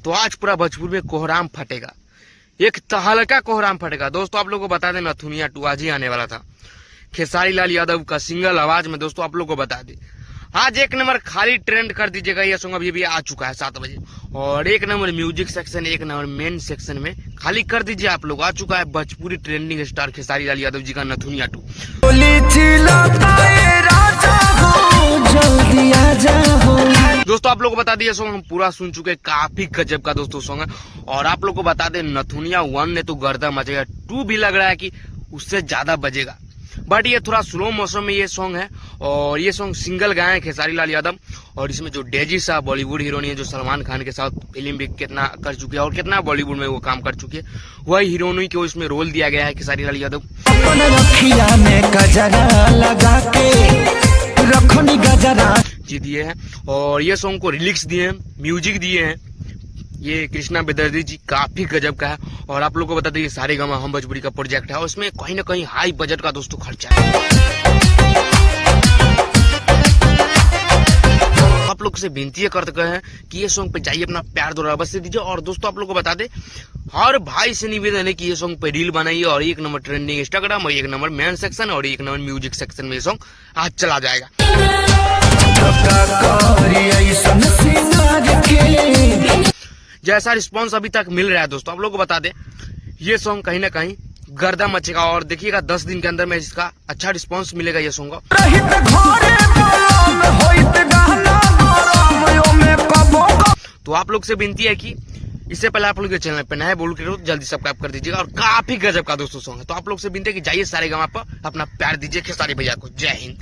तो आज पूरा भोजपुर में कोहराम फटेगा, एक तहलका कोहराम फटेगा। दोस्तों आप लोगों को बता दें, नथुनिया 2 आज ही आने वाला था। खेसारी लाल यादव का सिंगल आवाज में दोस्तों आप लोगों को बता दें, आज एक नंबर खाली ट्रेंड कर दीजिएगा। यह सॉन्ग अभी भी आ चुका है 7 बजे, और एक नंबर म्यूजिक सेक्शन, एक नंबर मेन सेक्शन में खाली कर दीजिए आप लोग। आ चुका है भोजपुरी ट्रेंडिंग स्टार खेसारी लाल यादव जी का नथुनिया 2। दोस्तों आप लोग को बता दिए सॉन्ग हम पूरा सुन चुके, काफी गजब का दोस्तों सॉन्ग है। और आप लोग को बता दें, नथुनिया 1 ने तो गर्दा मचेगा, 2 भी लग रहा है कि उससे ज्यादा बजेगा। बट ये थोड़ा स्लो मौसम में ये सॉन्ग है, और ये सॉन्ग सिंगल गाए हैं खेसारी लाल यादव। और इसमें जो डेजी साहब बॉलीवुड हीरोइन है, जो सलमान खान के साथ फिल्म भी कितना कर चुकी है और कितना बॉलीवुड में वो काम कर चुकी है, वही हीरोइन को इसमें रोल दिया गया है खेसारी लाल यादव। जी दिए हैं, और ये सॉन्ग को लिरिक्स दिए हैं, म्यूजिक दिए हैं ये कृष्णा बेदर्जी जी, काफी गजब का है। और आप लोगों को बता दें, ये सारेगामा हम भोजपुरी का प्रोजेक्ट है, और इसमें कहीं ना कहीं हाई बजट का दोस्तों खर्चा है। आप लोग से विनती करते हैं कि ये सॉन्ग पे जाइए, अपना प्यार दो अवश्य दीजिए। और दोस्तों आप लोग को बता दें, हर भाई से निवेदन है कि ये सॉन्ग पे रील बनाइए, और 1 नंबर ट्रेंडिंग इंस्टाग्राम, और 1 नंबर मेन सेक्शन, और 1 नंबर म्यूजिक सेक्शन में ये सॉन्ग आज चला जाएगा। जैसा रिस्पांस अभी तक मिल रहा है दोस्तों, आप लोग को बता दें, ये सॉन्ग कहीं ना कहीं गर्दा मचेगा। और देखिएगा 10 दिन के अंदर में इसका अच्छा रिस्पांस मिलेगा ये सॉन्ग। तो आप लोग से विनती है कि इससे पहले आप लोग के चैनल पे नए बोल के जल्दी सब्सक्राइब कर दीजिएगा, और काफी गजब का दोस्तों सॉन्ग है। तो आप लोग से विनती है कि जाइए सारेगामा पर अपना प्यार दीजिए खेसारी भैया को। जय हिंद।